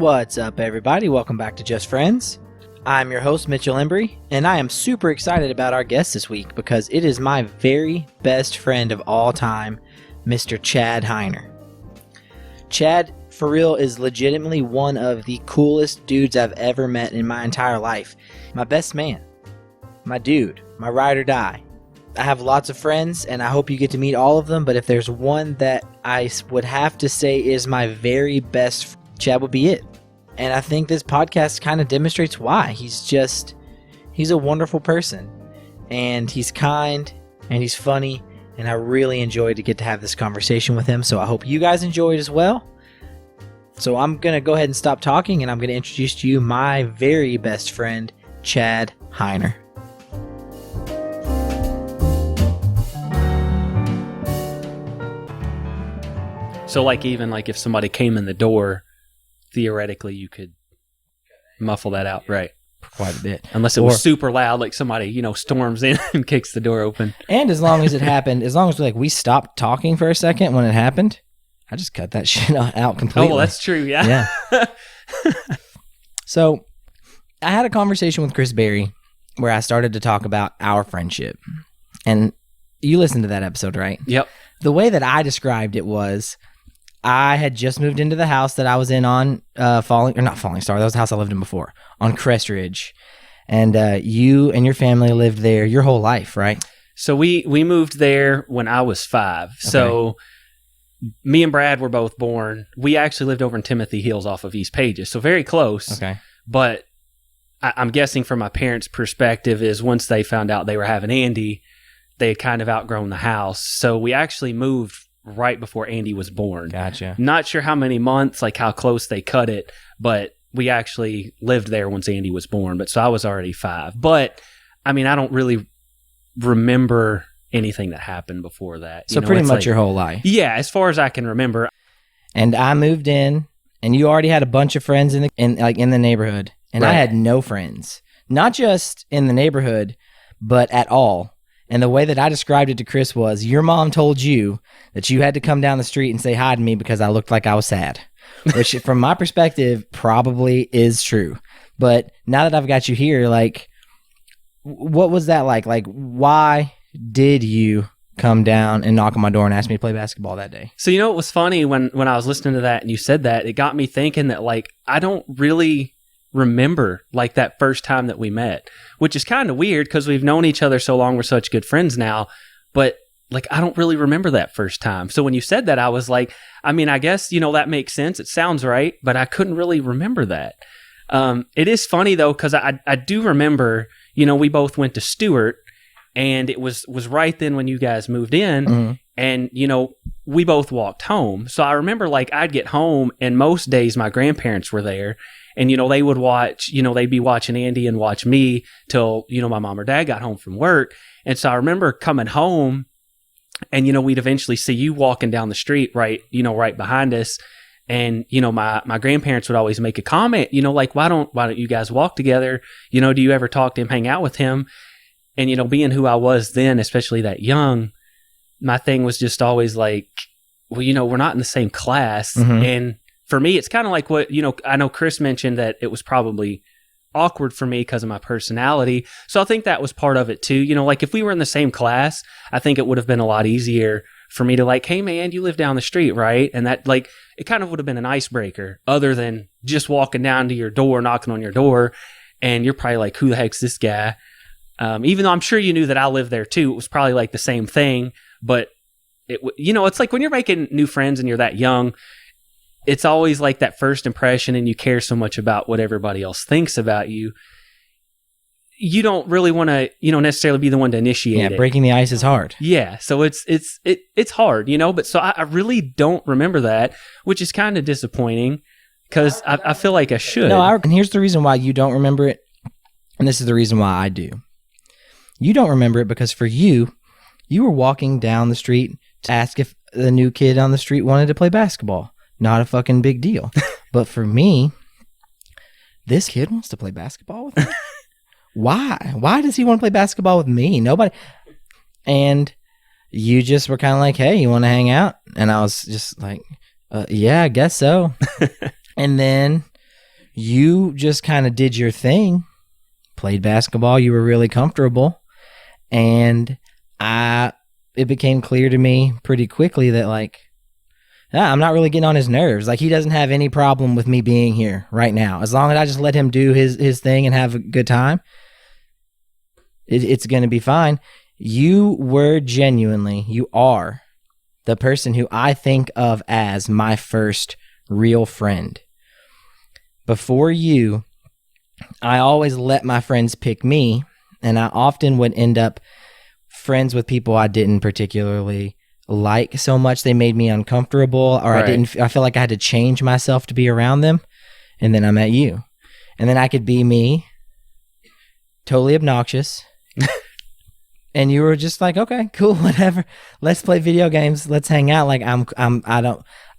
What's up, everybody? Welcome back to Just Friends. I'm your host, Mitchell Embry, and I am super excited about our guest this week because it is my very best friend of all time, Mr. Chad Hiner. Chad, for real, is legitimately one of the coolest dudes I've ever met in my entire life. My best man. My dude. My ride or die. I have lots of friends, and I hope you get to meet all of them, but if there's one that I would have to say is my very best friend, Chad would be it. And I think this podcast kind of demonstrates why. He's a wonderful person, and he's kind, and he's funny, and I really enjoyed to get to have this conversation with him, so I hope you guys enjoyed as well. So I'm going to go ahead and stop talking, and I'm going to introduce to you my very best friend, Chad Hiner. So even if somebody came in the door, theoretically you could muffle that out, right? Quite a bit. Unless it was super loud, like somebody, storms in and kicks the door open. And as long as it happened, as long as we stopped talking for a second when it happened, I just cut that shit out completely. Oh, well, that's true, yeah. Yeah. So I had a conversation with Chris Berry where I started to talk about our friendship. And you listened to that episode, right? Yep. The way that I described it was, I had just moved into the house that I was in on that was the house I lived in before, on Crest Ridge. And you and your family lived there your whole life, right? So we moved there when I was 5. Okay. So me and Brad were both born. We actually lived over in Timothy Hills off of East Pages, so very close. Okay. But I'm guessing from my parents' perspective is once they found out they were having Andy, they had kind of outgrown the house. So we actually moved right before Andy was born. Gotcha. Not sure how many months, how close they cut it, but we actually lived there once Andy was born. But so I was already 5. But I don't really remember anything that happened before that. So pretty much your whole life. Yeah, as far as I can remember. And I moved in, and you already had a bunch of friends in the neighborhood, and right. I had no friends, not just in the neighborhood, but at all. And the way that I described it to Chris was, your mom told you that you had to come down the street and say hi to me because I looked like I was sad, which from my perspective probably is true. But now that I've got you here, what was that like? Why did you come down and knock on my door and ask me to play basketball that day? So, it was funny when I was listening to that and you said that, it got me thinking that I don't really remember that first time that we met, which is kind of weird because we've known each other so long, we're such good friends now, but I don't really remember that first time. So when you said that, I was like, I guess that makes sense, it sounds right, but I couldn't really remember that. It is funny though, because I do remember, we both went to Stewart, and it was right then when you guys moved in. Mm-hmm. And we both walked home, so I remember I'd get home, and most days my grandparents were there. And, they would watch, they'd be watching Andy and watch me till, my mom or dad got home from work. And so I remember coming home and, we'd eventually see you walking down the street right behind us. And, my grandparents would always make a comment, why don't you guys walk together? Do you ever talk to him, hang out with him? And, being who I was then, especially that young, my thing was just always we're not in the same class. Mm-hmm. And for me, it's kind of like what, I know Chris mentioned that it was probably awkward for me because of my personality. So I think that was part of it too. If we were in the same class, I think it would have been a lot easier for me to hey man, you live down the street, right? And that it kind of would have been an icebreaker other than just walking down to your door, knocking on your door. And you're probably who the heck's this guy? Even though I'm sure you knew that I lived there too, it was probably the same thing. But it's when you're making new friends and you're that young, it's always that first impression, and you care so much about what everybody else thinks about you. You don't really want to, necessarily be the one to initiate it. Breaking the ice is hard. Yeah, so it's hard, but so I really don't remember that, which is kind of disappointing because I feel like I should. No, and here's the reason why you don't remember it, and this is the reason why I do. You don't remember it because for you were walking down the street to ask if the new kid on the street wanted to play basketball. Not a fucking big deal. But for me, this kid wants to play basketball with me. Why? Why does he want to play basketball with me? Nobody. And you just were kind of hey, you want to hang out? And I was just yeah, I guess so. And then You just kind of did your thing, played basketball. You were really comfortable. And it became clear to me pretty quickly that, like, I'm not really getting on his nerves. Like, he doesn't have any problem with me being here right now. As long as I just let him do his thing and have a good time, it's going to be fine. You are the person who I think of as my first real friend. Before you, I always let my friends pick me, and I often would end up friends with people I didn't particularly like so much. They made me uncomfortable, or Right. I feel like I had to change myself to be around them. And then I met you, and then I could be me, totally obnoxious. And you were just like, okay, cool, whatever. Let's play video games. Let's hang out. Like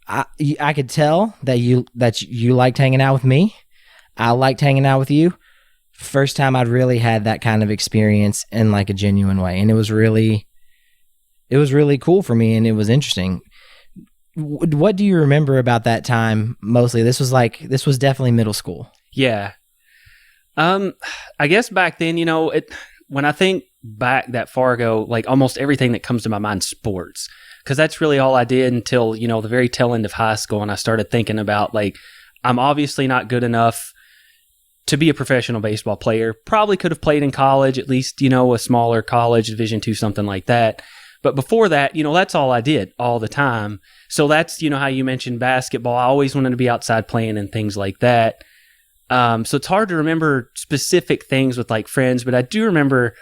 I could tell that you liked hanging out with me. I liked hanging out with you. First time I'd really had that kind of experience in like a genuine way, and it was really cool for me, and it was interesting. What do you remember about that time mostly? This was definitely middle school. Yeah. I guess back then, when I think back that far ago, like almost everything that comes to my mind, sports, because that's really all I did until, the very tail end of high school. And I started thinking about, like, I'm obviously not good enough to be a professional baseball player. Probably could have played in college, at least, a smaller college, Division II, something like that. But before that, that's all I did all the time. So that's, how you mentioned basketball. I always wanted to be outside playing and things like that. So it's hard to remember specific things with like friends, but I do remember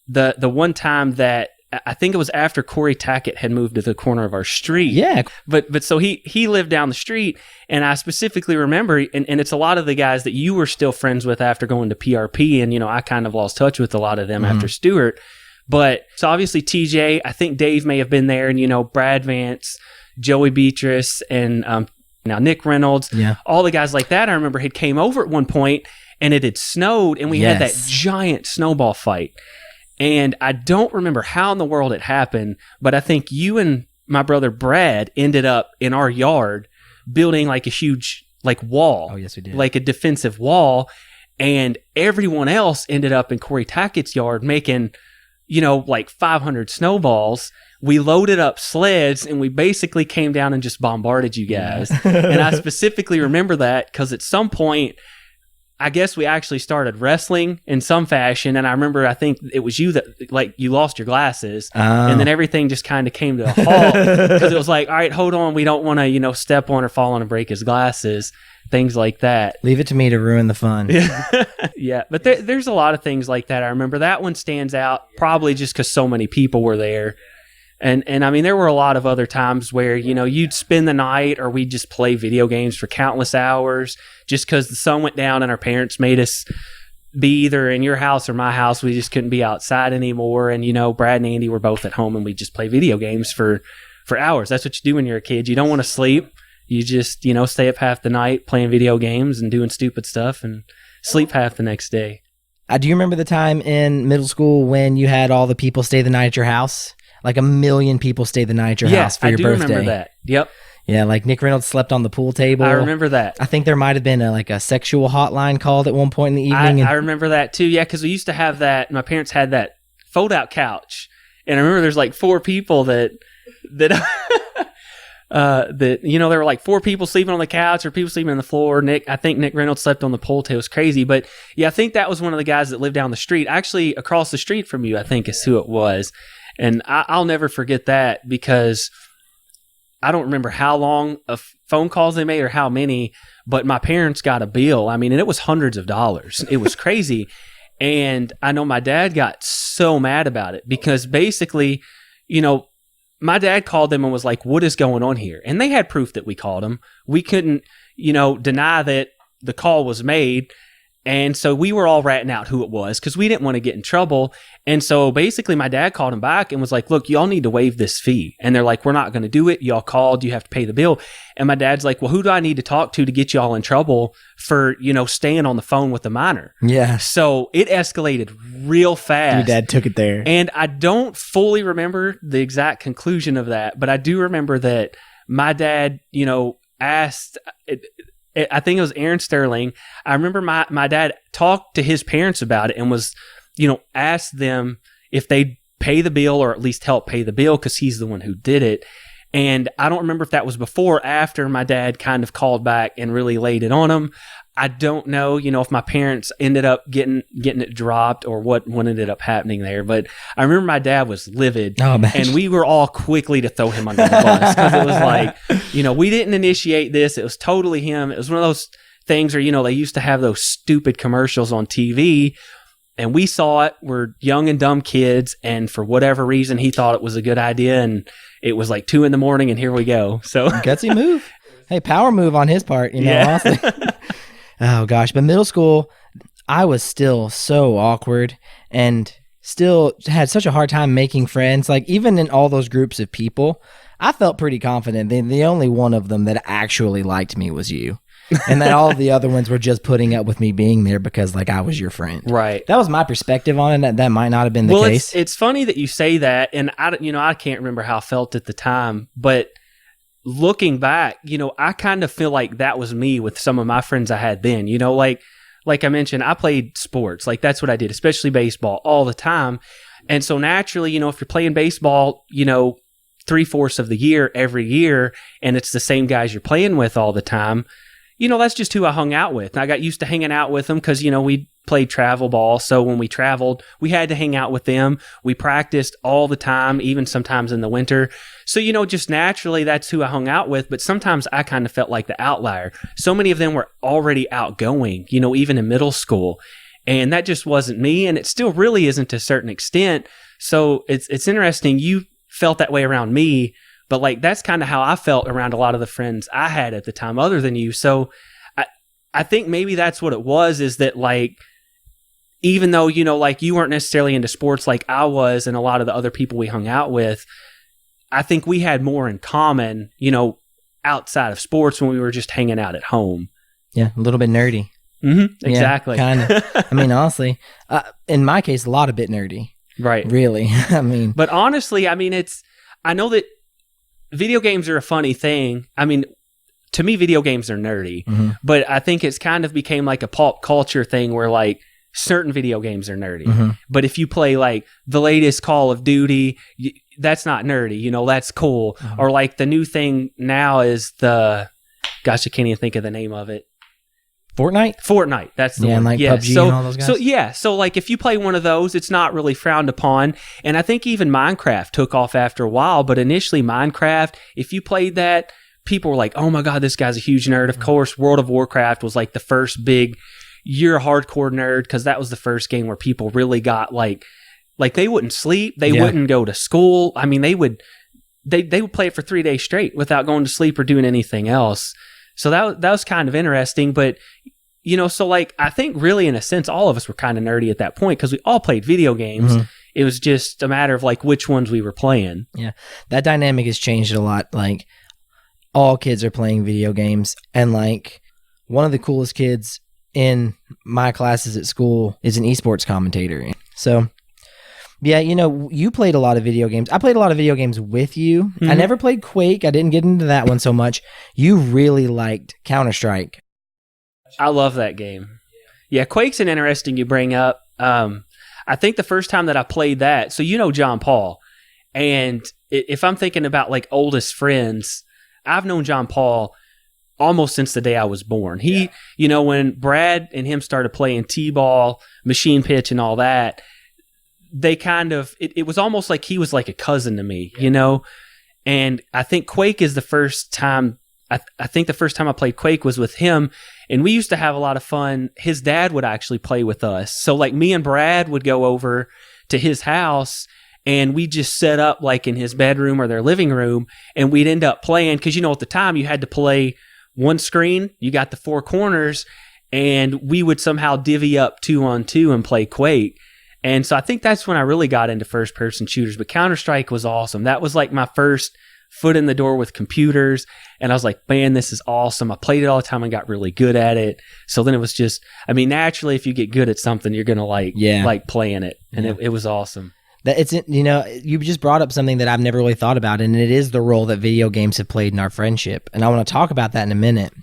the one time that I think it was after Corey Tackett had moved to the corner of our street. Yeah. But so he lived down the street, and I specifically remember, and it's a lot of the guys that you were still friends with after going to PRP, and, I kind of lost touch with a lot of them after Stewart. But so obviously TJ, I think Dave may have been there, and, Brad Vance, Joey Beatrice, and now Nick Reynolds, all the guys like that I remember had came over at one point, and it had snowed, and we had that giant snowball fight. And I don't remember how in the world it happened, but I think you and my brother Brad ended up in our yard building like a huge like wall. Oh, yes, we did. Like a defensive wall. And everyone else ended up in Corey Tackett's yard making, like 500 snowballs. We loaded up sleds, and we basically came down and just bombarded you guys. And I specifically remember that because at some point, I guess we actually started wrestling in some fashion. And I remember, I think it was you that, like, you lost your glasses. And then everything just kind of came to a halt because it was like, all right, hold on. We don't want to, step on or fall on and break his glasses, things like that. Leave it to me to ruin the fun. Yeah. But there's a lot of things like that. I remember that one stands out probably just because so many people were there. And I mean, there were a lot of other times where, you'd spend the night or we'd just play video games for countless hours just because the sun went down and our parents made us be either in your house or my house. We just couldn't be outside anymore. And, Brad and Andy were both at home, and we just play video games for hours. That's what you do when you're a kid. You don't want to sleep. You just, stay up half the night playing video games and doing stupid stuff and sleep half the next day. Do you remember the time in middle school when you had all the people stay the night at your house? Like 1 million people stayed the night at your house for your birthday. I do remember that. Yep. Yeah, like Nick Reynolds slept on the pool table. I remember that. I think there might have been a sexual hotline called at one point in the evening. I remember that too. Yeah, because we used to have that. My parents had that fold-out couch, and I remember there's like 4 people that there were like 4 people sleeping on the couch or people sleeping on the floor. I think Nick Reynolds slept on the pool table. It was crazy. But yeah, I think that was one of the guys that lived down the street. Actually, across the street from you, I think is who it was. And I'll never forget that because I don't remember how long of phone calls they made or how many, but my parents got a bill. I mean, and it was hundreds of dollars. It was crazy. And I know my dad got so mad about it because basically, my dad called them and was like, what is going on here? And they had proof that we called them. We couldn't, deny that the call was made. And so we were all ratting out who it was because we didn't want to get in trouble. And so basically my dad called him back and was like, look, y'all need to waive this fee. And they're like, we're not going to do it. Y'all called. You have to pay the bill. And my dad's like, well, who do I need to talk to get y'all in trouble for, staying on the phone with the minor? Yeah. So it escalated real fast. Your dad took it there. And I don't fully remember the exact conclusion of that, but I do remember that my dad, asked... I think it was Aaron Sterling. I remember my dad talked to his parents about it and was, asked them if they'd pay the bill or at least help pay the bill because he's the one who did it. And I don't remember if that was before or after my dad kind of called back and really laid it on him. I don't know, if my parents ended up getting it dropped or what ended up happening there. But I remember my dad was livid, and we were all quickly to throw him under the bus because it was like, we didn't initiate this. It was totally him. It was one of those things where, they used to have those stupid commercials on TV, and we saw it. We're young and dumb kids, and for whatever reason, he thought it was a good idea, and it was like 2 a.m, and here we go. So gutsy move. Hey, power move on his part, honestly. Oh, gosh. But middle school, I was still so awkward and still had such a hard time making friends. Like, even in all those groups of people, I felt pretty confident. The only one of them that actually liked me was you. And then all the other ones were just putting up with me being there because, I was your friend. Right. That was my perspective on it. That might not have been the case. It's funny that you say that. And, I can't remember how I felt at the time. But looking back, I kind of feel like that was me with some of my friends I had then. Like I mentioned, I played sports. Like, that's what I did, especially baseball, all the time. And so naturally, if you're playing baseball, 3/4 of the year, every year, and it's the same guys you're playing with all the time, that's just who I hung out with. And I got used to hanging out with them because, we played travel ball. So when we traveled, we had to hang out with them. We practiced all the time, even sometimes in the winter. So, just naturally, that's who I hung out with. But sometimes I kind of felt like the outlier. So many of them were already outgoing, even in middle school. And that just wasn't me. And it still really isn't to a certain extent. So it's interesting. You felt that way around me. But that's kind of how I felt around a lot of the friends I had at the time other than you. So I think maybe that's what it was, is that even though, you weren't necessarily into sports like I was and a lot of the other people we hung out with, I think we had more in common, outside of sports when we were just hanging out at home. Yeah, a little bit nerdy. Mm-hmm, exactly. Yeah, kind of. Honestly, in my case, a lot of bit nerdy. Right. Really. But honestly, I know that video games are a funny thing. To me, video games are nerdy, but I think it's kind of became like a pop culture thing where certain video games are nerdy. But if you play the latest Call of Duty, that's not nerdy, that's cool. Or the new thing now is I can't even think of the name of it. Fortnite, that's the one. PUBG and all those guys. So if you play one of those, it's not really frowned upon. And I think even Minecraft took off after a while, but initially Minecraft, if you played that, people were like, oh my God, this guy's a huge nerd. Of course, World of Warcraft was the first big, you're a hardcore nerd, because that was the first game where people really got they wouldn't sleep, they wouldn't go to school. They would play it for 3 days straight without going to sleep or doing anything else. So that was kind of interesting, but I think really in a sense, all of us were kind of nerdy at that point because we all played video games. It was just a matter of which ones we were playing. Yeah, that dynamic has changed a lot. All kids are playing video games, and one of the coolest kids in my classes at school is an esports commentator. So yeah, you played a lot of video games. I played a lot of video games with you. I never played Quake. I didn't get into that one so much. You really liked Counter-Strike. I love that game. Yeah, Quake's an interesting you bring up. I think the first time that I played that, so John Paul, and if I'm thinking about oldest friends, I've known John Paul almost since the day I was born. He, when Brad and him started playing T-ball, machine pitch and all that, they kind of, it was almost like he was like a cousin to me, And I think Quake is the first time, I think the first time I played Quake was with him, and we used to have a lot of fun. His dad would actually play with us. So me and Brad would go over to his house, and we just set up in his bedroom or their living room, and we'd end up playing, because at the time you had to play one screen, you got the four corners, and we would somehow divvy up 2-on-2 and play Quake. And so I think that's when I really got into first-person shooters. But Counter-Strike was awesome. That was my first foot in the door with computers. And I was like, man, this is awesome. I played it all the time and got really good at it. So then it was just, naturally, if you get good at something, you're going to like playing it. And it was awesome. You just brought up something that I've never really thought about, and it is the role that video games have played in our friendship. And I want to talk about that in a minute.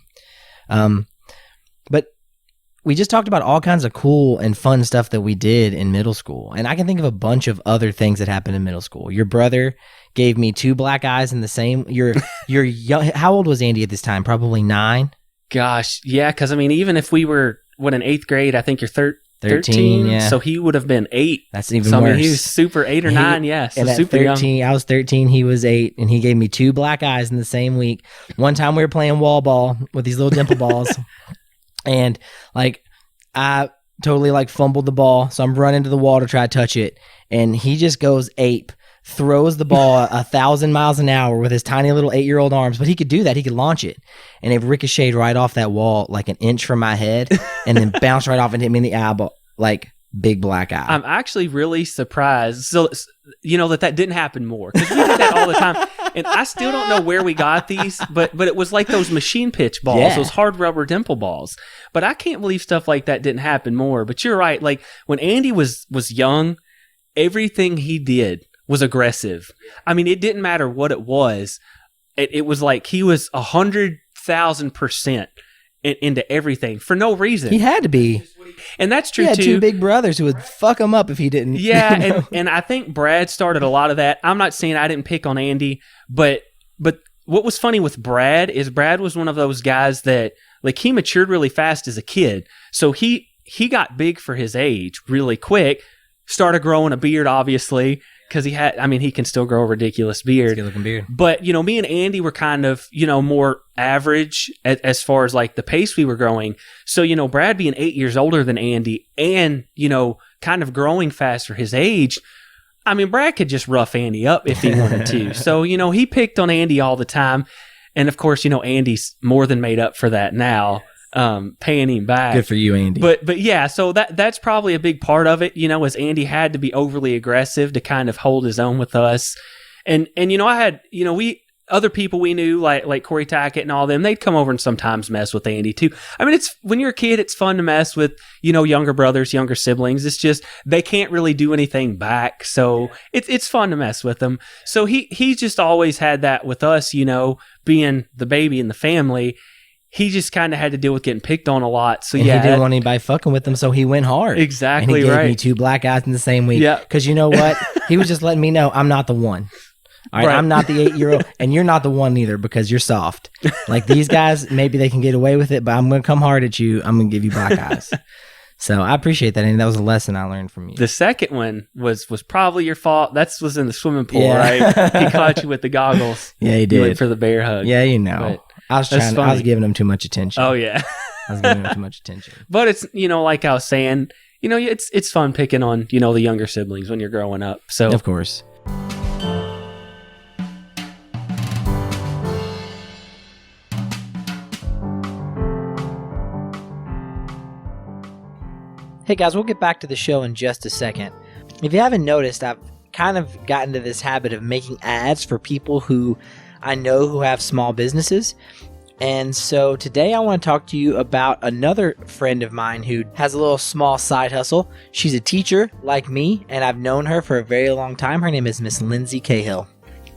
But we just talked about all kinds of cool and fun stuff that we did in middle school. And I can think of a bunch of other things that happened in middle school. Your brother gave me 2 black eyes in the same, you're young. How old was Andy at this time? Probably 9. Gosh. Yeah. Cause I mean, even if we were, in 8th grade, I think you're 13. Yeah. So he would have been 8. That's even so, worse. I mean, he was super 8 or 9. Yeah. So and at super 13, young. I was 13. He was 8, and he gave me 2 black eyes in the same week. One time we were playing wall ball with these little dimple balls, and like I totally like fumbled the ball, so I'm running to the wall to try to touch it, and he just goes ape, throws the ball 1,000 miles an hour with his tiny little 8-year-old arms. But he could do that. He could launch it, and it ricocheted right off that wall like an inch from my head, and then bounced right off and hit me in the eyeball, like big black eye. I'm actually really surprised. So, that didn't happen more, because we did that all the time. And I still don't know where we got these, but it was like those machine pitch balls, those hard rubber dimple balls. But I can't believe stuff like that didn't happen more. But you're right. Like when Andy was young, everything he did was aggressive. I mean, it didn't matter what it was. It was like he was 100,000% into everything for no reason. He had to be. And that's true, he had too. 2 big brothers who would fuck him up if he didn't. Yeah, and I think Brad started a lot of that. I'm not saying I didn't pick on Andy, but what was funny with Brad is Brad was one of those guys that, like, he matured really fast as a kid. So he got big for his age really quick, started growing a beard, obviously, because he can still grow a ridiculous beard. Good looking beard. But, me and Andy were kind of, more average as far as like the pace we were growing. So, Brad being 8 years older than Andy and, kind of growing fast for his age, I mean, Brad could just rough Andy up if he wanted to. So, he picked on Andy all the time. And of course, Andy's more than made up for that now. Paying him back. Good for you, Andy. But yeah, so that's probably a big part of it, as Andy had to be overly aggressive to kind of hold his own with us. And I had, other people we knew, like Corey Tackett and all them, they'd come over and sometimes mess with Andy too. I mean, it's when you're a kid, it's fun to mess with, younger brothers, younger siblings. It's just they can't really do anything back, so it's fun to mess with them. So he just always had that with us, being the baby in the family. He just kind of had to deal with getting picked on a lot. So and he didn't want anybody fucking with him, so he went hard. Exactly, and he right. gave me 2 black eyes in the same week. Yeah, because you know what? He was just letting me know I'm not the one. All right, I'm not the 8-year-old, and you're not the one either because you're soft. Like these guys, maybe they can get away with it, but I'm going to come hard at you. I'm going to give you black eyes. So I appreciate that, and that was a lesson I learned from you. The second one was probably your fault. That was in the swimming pool, right? He caught you with the goggles. Yeah, he did. You went for the bear hug. Yeah, I was giving him too much attention. Oh yeah, I was giving him too much attention. But it's like I was saying, it's fun picking on the younger siblings when you're growing up. So of course. Hey guys, we'll get back to the show in just a second. If you haven't noticed, I've kind of gotten to this habit of making ads for people who I know who have small businesses. And so today I want to talk to you about another friend of mine who has a little small side hustle. She's a teacher like me, and I've known her for a very long time. Her name is Miss Lindsay Cahill.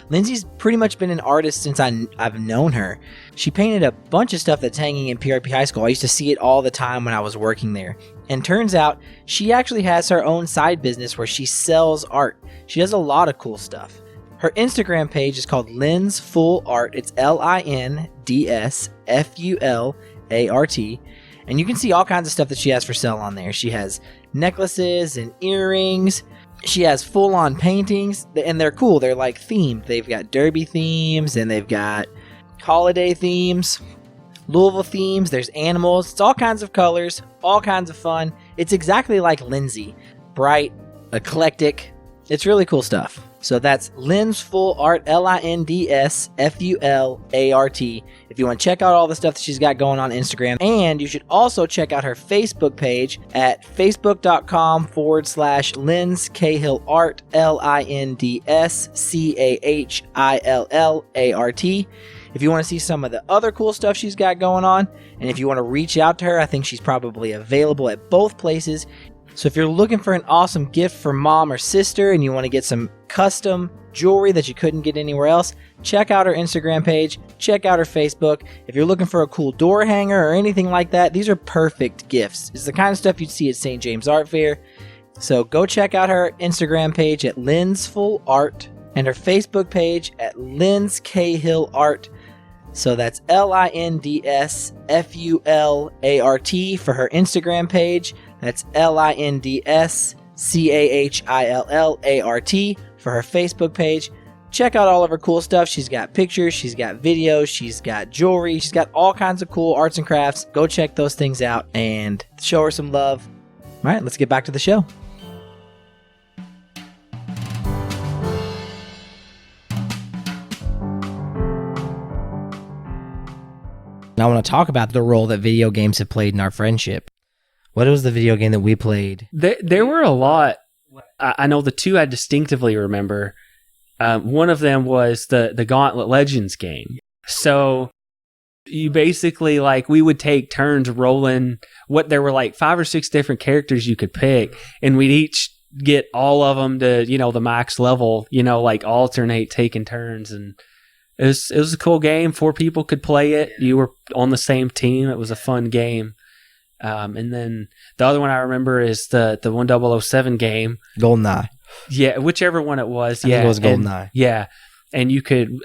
Lindsay's pretty much been an artist since I've known her. She painted a bunch of stuff that's hanging in PRP High School. I used to see it all the time when I was working there. And turns out she actually has her own side business where she sells art. She does a lot of cool stuff. Her Instagram page is called Lens Full Art. It's LINDSFULART. And you can see all kinds of stuff that she has for sale on there. She has necklaces and earrings. She has full-on paintings, and they're cool. They're like themed. They've got derby themes, and they've got holiday themes, Louisville themes. There's animals. It's all kinds of colors, all kinds of fun. It's exactly like Lindsay. Bright, eclectic. It's really cool stuff. So that's Lens Full Art, LINDSFULART. If you want to check out all the stuff that she's got going on Instagram. And you should also check out her Facebook page at facebook.com/Lens Cahill Art, LINDSCAHILLART. If you want to see some of the other cool stuff she's got going on, and if you want to reach out to her, I think she's probably available at both places. So if you're looking for an awesome gift for mom or sister and you want to get some custom jewelry that you couldn't get anywhere else, check out her Instagram page, check out her Facebook. If you're looking for a cool door hanger or anything like that, these are perfect gifts. It's the kind of stuff you'd see at St. James Art Fair. So go check out her Instagram page at Linsful Art and her Facebook page at Lins Cahill Art. So that's LINDSFULART for her Instagram page. That's LINDSCAHILLART for her Facebook page. Check out all of her cool stuff. She's got pictures, she's got videos, she's got jewelry, she's got all kinds of cool arts and crafts. Go check those things out and show her some love. All right, let's get back to the show. I want to talk about the role that video games have played in our friendship. What was the video game that we played? There were a lot. I know the two I distinctively remember. One of them was the Gauntlet Legends game. So you basically, like, we would take turns rolling there were like 5 or 6 different characters you could pick, and we'd each get all of them to, the max level, like alternate taking turns. And it was a cool game. 4 people could play it. You were on the same team. It was a fun game. And then the other one I remember is the 1007 game. GoldenEye. Yeah, whichever one it was. I think it was GoldenEye. Yeah. And we could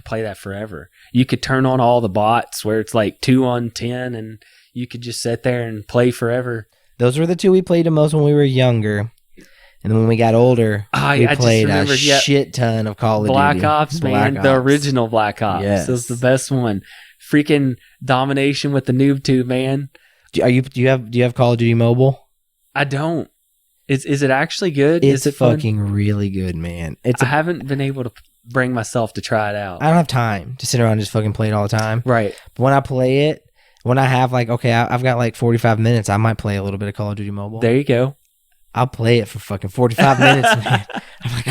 play that forever. You could turn on all the bots where it's like 2 on 10, and you could just sit there and play forever. Those were the two we played the most when we were younger. And then when we got older, we played a shit ton of Call of Duty. Black Ops, man. The original Black Ops. Yes. It was the best one. Freaking domination with the noob tube, man. Do you have Call of Duty Mobile? I don't. Is it actually good? It's fucking really good, man. I haven't been able to bring myself to try it out. I don't have time to sit around and just fucking play it all the time. Right. But when I play it, when I have I've got like 45 minutes, I might play a little bit of Call of Duty Mobile. There you go. I'll play it for fucking 45 minutes, man. I'm like,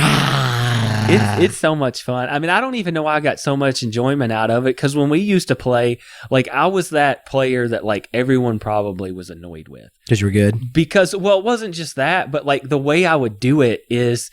It's so much fun. I mean, I don't even know why I got so much enjoyment out of it, because when we used to play, like, I was that player that, like, everyone probably was annoyed with. Because you were good? Because, well, it wasn't just that, but, like, the way I would do it is,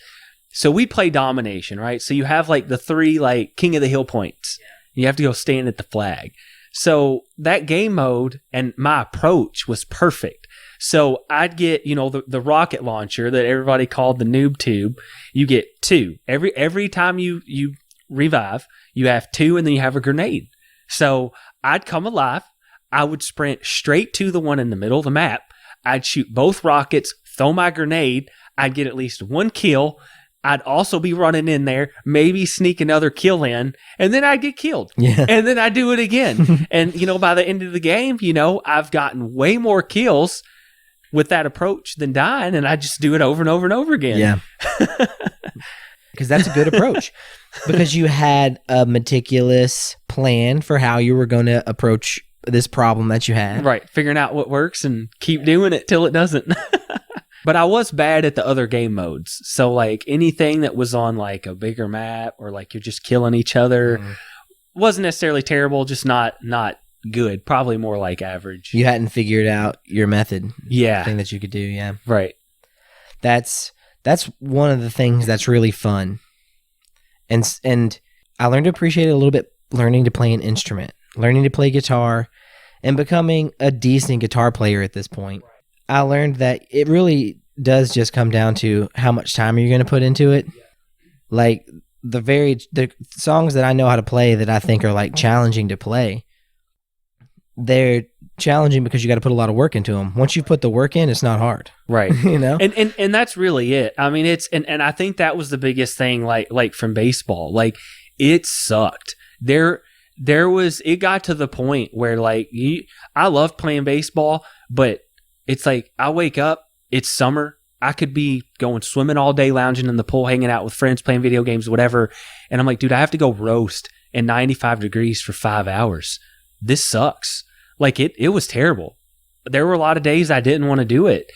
so we play domination, right? So you have, like, the 3, like, King of the Hill points. You have to go stand at the flag. So that game mode and my approach was perfect. So I'd get, the rocket launcher that everybody called the noob tube. You get 2. Every time you revive, you have 2, and then you have a grenade. So I'd come alive. I would sprint straight to the one in the middle of the map. I'd shoot both rockets, throw my grenade. I'd get at least 1 kill. I'd also be running in there, maybe sneak another kill in, and then I'd get killed. Yeah. And then I'd do it again. And, by the end of the game, I've gotten way more kills with that approach than dying, and I just do it over and over and over again. Yeah. Because that's a good approach. Because you had a meticulous plan for how you were going to approach this problem that you had. Right. Figuring out what works and keep doing it till it doesn't. But I was bad at the other game modes. So, like, anything that was on, like, a bigger map, or, like, you're just killing each other wasn't necessarily terrible, just not good. Probably more like average. You hadn't figured out your method. Yeah. Thing that you could do, yeah. Right. That's one of the things that's really fun. And I learned to appreciate it a little bit, learning to play an instrument, learning to play guitar, and becoming a decent guitar player at this point. I learned that it really does just come down to how much time you're going to put into it. Like, the songs that I know how to play that I think are, like, challenging to play, they're challenging because you got to put a lot of work into them. Once you put the work in, it's not hard. Right. And that's really it. I mean, and I think that was the biggest thing, like from baseball. Like, it sucked. It got to the point where, like, I love playing baseball, but it's like, I wake up, it's summer, I could be going swimming all day, lounging in the pool, hanging out with friends, playing video games, whatever. And I'm like, dude, I have to go roast in 95 degrees for 5 hours. This sucks. Like, it was terrible. There were a lot of days I didn't want to do it.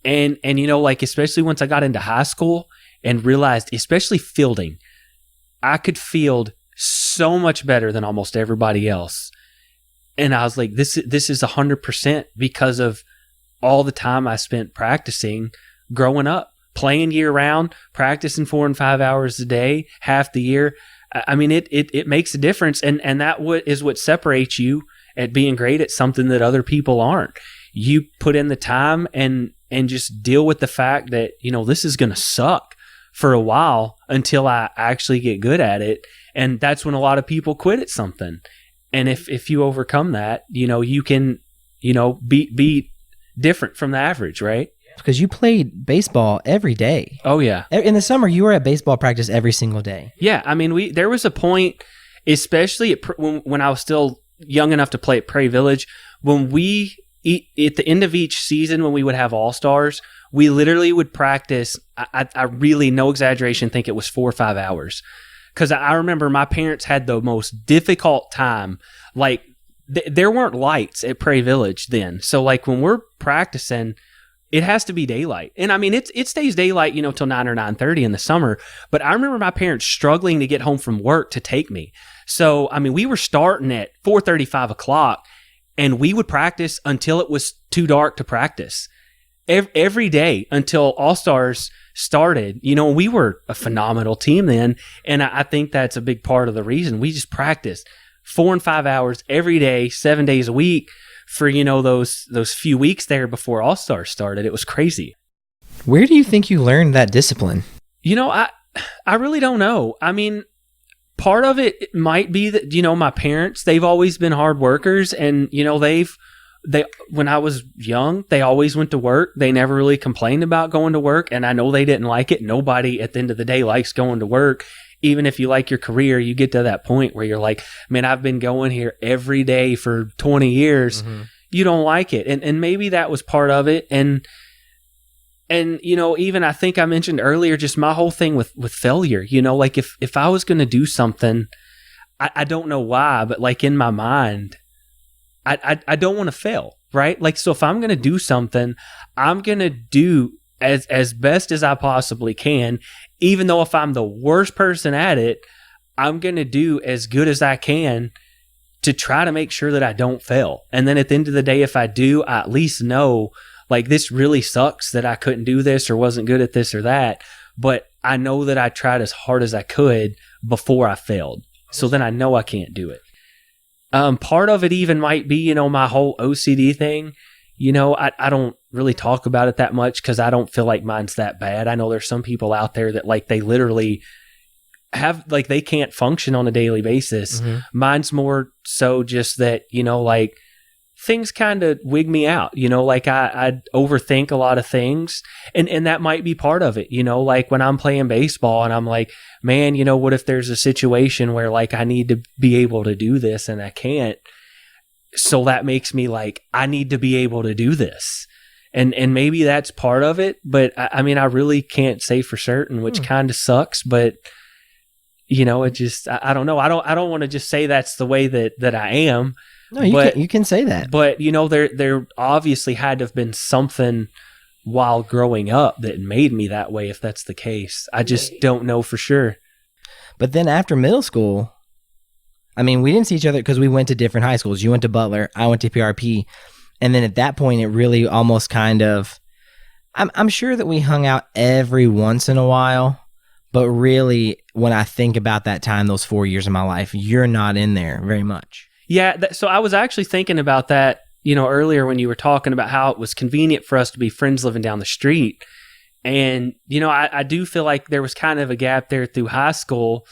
And like, especially once I got into high school and realized, especially fielding, I could field so much better than almost everybody else. And I was like, this is 100% because of all the time I spent practicing growing up. playing year round, practicing 4 and 5 hours a day, half the year. I mean, it makes a difference. And that is what separates you at being great at something that other people aren't. You put in the time and just deal with the fact that, this is going to suck for a while until I actually get good at it. And that's when a lot of people quit at something. And if you overcome that, you can, be different from the average, right? Because you played baseball every day. Oh, yeah. In the summer, you were at baseball practice every single day. Yeah. I mean, there was a point, especially when I was still young enough to play at Prairie Village, when at the end of each season, when we would have all-stars, we literally would practice, I really, no exaggeration, think it was 4 or 5 hours. Because I remember my parents had the most difficult time. Like, there weren't lights at Prairie Village then. So, like, when we're practicing, it has to be daylight. And, I mean, it stays daylight, till 9 or 9:30 in the summer. But I remember my parents struggling to get home from work to take me. So, I mean, we were starting at 4:30, 5 o'clock, and we would practice until it was too dark to practice. Every day until All-Stars started. We were a phenomenal team then, and I think that's a big part of the reason. We just practiced 4 and 5 hours every day, 7 days a week for, those few weeks there before All-Stars started. It was crazy. Where do you think you learned that discipline? I really don't know. I mean, part of it might be that, my parents, they've always been hard workers, and, when I was young, they always went to work. They never really complained about going to work, and I know they didn't like it. Nobody at the end of the day likes going to work. Even if you like your career, you get to that point where you're like, man, I've been going here every day for 20 years. Mm-hmm. You don't like it. And maybe that was part of it. And even I think I mentioned earlier, just my whole thing with failure, like if I was going to do something, I don't know why, but like in my mind, I don't want to fail, right? Like, so if I'm going to do something, I'm going to do as best as I possibly can, even though if I'm the worst person at it, I'm going to do as good as I can to try to make sure that I don't fail. And then at the end of the day, if I do, I at least know, like, this really sucks that I couldn't do this or wasn't good at this or that, but I know that I tried as hard as I could before I failed. So then I know I can't do it. Part of it even might be, my whole OCD thing. I don't really talk about it that much because I don't feel like mine's that bad. I know there's some people out there that, like, they literally have, like, they can't function on a daily basis. Mm-hmm. Mine's more so just that, like, things kind of wig me out, like I overthink a lot of things, and that might be part of it, like when I'm playing baseball and I'm like, man, what if there's a situation where, like, I need to be able to do this and I can't, so that makes me like, I need to be able to do this, and maybe that's part of it, but I mean, I really can't say for certain, which kind of sucks, but it just, I don't know, I don't want to just say that's the way that I am. No, you can say that. But, there obviously had to have been something while growing up that made me that way, if that's the case. I just don't know for sure. But then after middle school, I mean, we didn't see each other because we went to different high schools. You went to Butler, I went to PRP. And then at that point, it really almost kind of, I'm sure that we hung out every once in a while. But really, when I think about that time, those 4 years of my life, you're not in there very much. Yeah, so I was actually thinking about that, earlier when you were talking about how it was convenient for us to be friends living down the street. And, I do feel like there was kind of a gap there through high school.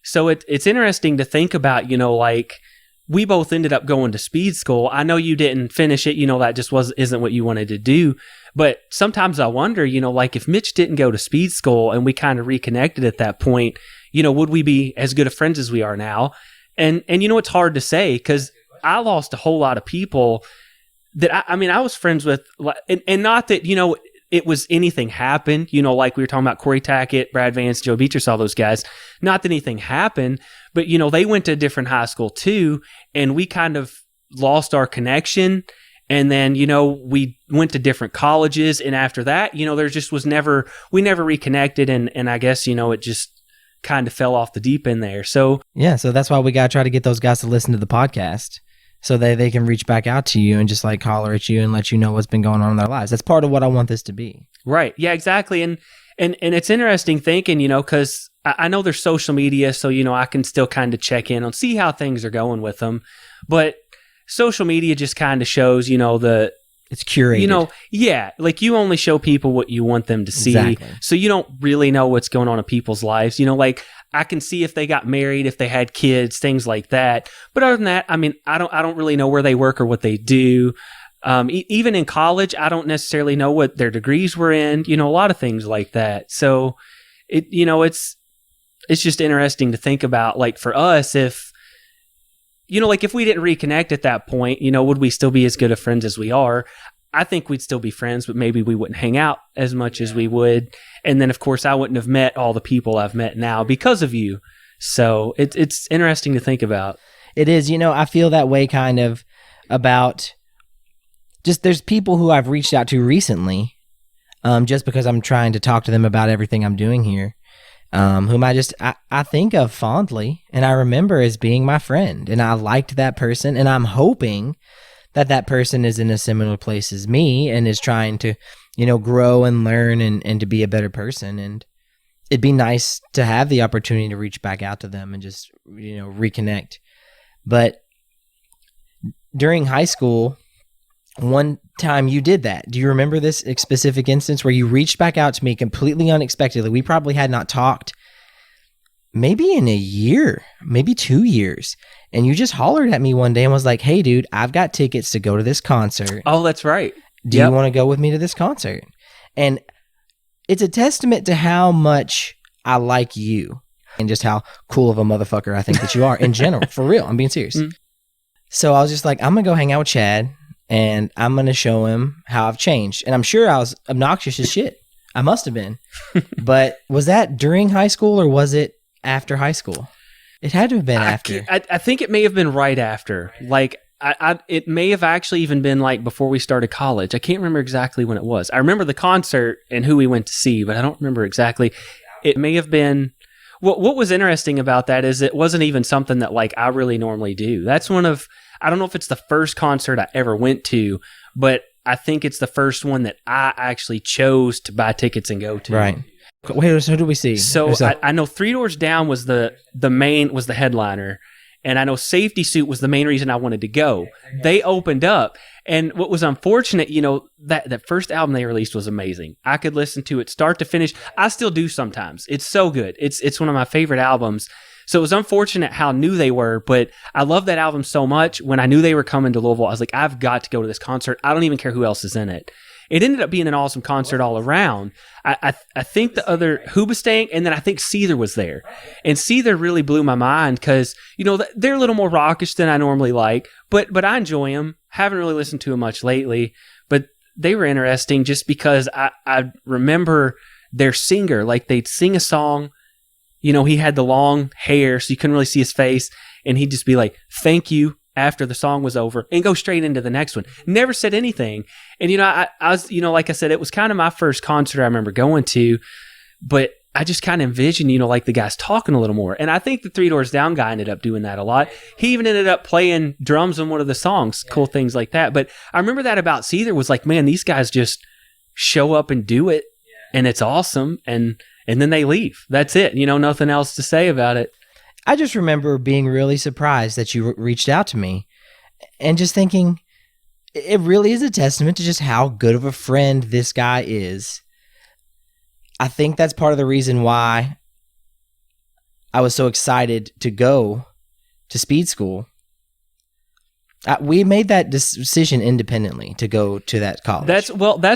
So it's interesting to think about, like, we both ended up going to speed school. I know you didn't finish it, that just isn't what you wanted to do. But sometimes I wonder, like, if Mitch didn't go to speed school and we kind of reconnected at that point, would we be as good of friends as we are now? And it's hard to say because I lost a whole lot of people that I was friends with, and not that, it was anything happened, like we were talking about Corey Tackett, Brad Vance, Joe Beatrice, all those guys, not that anything happened, but, they went to a different high school too. And we kind of lost our connection. And then, we went to different colleges. And after that, there just was we never reconnected. And I guess, it just kind of fell off the deep end there. So yeah, so that's why we got to try to get those guys to listen to the podcast so they can reach back out to you and just like holler at you and let you know what's been going on in their lives. That's part of what I want this to be. Right. Yeah, exactly. And it's interesting thinking, because I know there's social media, so, I can still kind of check in on, see how things are going with them. But social media just kind of shows, it's curated. Yeah, like you only show people what you want them to see. Exactly. So you don't really know what's going on in people's lives. Like I can see if they got married, if they had kids, things like that. But other than that, I mean, I don't really know where they work or what they do. Even in college, I don't necessarily know what their degrees were in, a lot of things like that. So it's just interesting to think about, like for us, if, like if we didn't reconnect at that point, would we still be as good of friends as we are? I think we'd still be friends, but maybe we wouldn't hang out as much as we would. And then of course I wouldn't have met all the people I've met now because of you. So it's interesting to think about. It is, I feel that way kind of about just there's people who I've reached out to recently, just because I'm trying to talk to them about everything I'm doing here. Whom I think of fondly and I remember as being my friend, and I liked that person, and I'm hoping that person is in a similar place as me and is trying to, grow and learn and to be a better person. And it'd be nice to have the opportunity to reach back out to them and just, reconnect. But during high school, one time you did that. Do you remember this specific instance where you reached back out to me completely unexpectedly? We probably had not talked maybe in a year, maybe 2 years. And you just hollered at me one day and was like, hey, dude, I've got tickets to go to this concert. Oh, that's right. Do you want to go with me to this concert? And it's a testament to how much I like you and just how cool of a motherfucker I think that you are in general. For real. I'm being serious. Mm. So I was just like, I'm going to go hang out with Chad. And I'm going to show him how I've changed. And I'm sure I was obnoxious as shit. I must have been. But was that during high school or was it after high school? It had to have been after. I think it may have been right after. Like, it may have actually even been like before we started college. I can't remember exactly when it was. I remember the concert and who we went to see, but I don't remember exactly. It may have been... What was interesting about that is it wasn't even something that like I really normally do. That's one of... I don't know if it's the first concert I ever went to, but I think it's the first one that I actually chose to buy tickets and go to. Right. Wait, so who do we see? So I know Three Doors Down was the headliner, and I know Safety Suit was the main reason I wanted to go. They opened up, and what was unfortunate, that first album they released was amazing. I could listen to it start to finish. I still do sometimes. It's so good. It's one of my favorite albums. So it was unfortunate how new they were, but I love that album so much. When I knew they were coming to Louisville, I was like, I've got to go to this concert. I don't even care who else is in it. It ended up being an awesome concert all around. I think the other Hoobastank, and then I think Seether was there. And Seether really blew my mind because, they're a little more rockish than I normally like, but I enjoy them. Haven't really listened to them much lately, but they were interesting just because I remember their singer, like they'd sing a song. He had the long hair, so you couldn't really see his face, and he'd just be like, thank you, after the song was over, and go straight into the next one. Never said anything. And, I was, like I said, it was kind of my first concert I remember going to, but I just kind of envisioned, like the guys talking a little more. And I think the Three Doors Down guy ended up doing that a lot. He even ended up playing drums on one of the songs, cool things like that. But I remember that about Seether was like, man, these guys just show up and do it, and it's awesome. And then they leave. That's it. Nothing else to say about it. I just remember being really surprised that you reached out to me and just thinking it really is a testament to just how good of a friend this guy is. I think that's part of the reason why I was so excited to go to speed school. We made that decision independently to go to that college. That's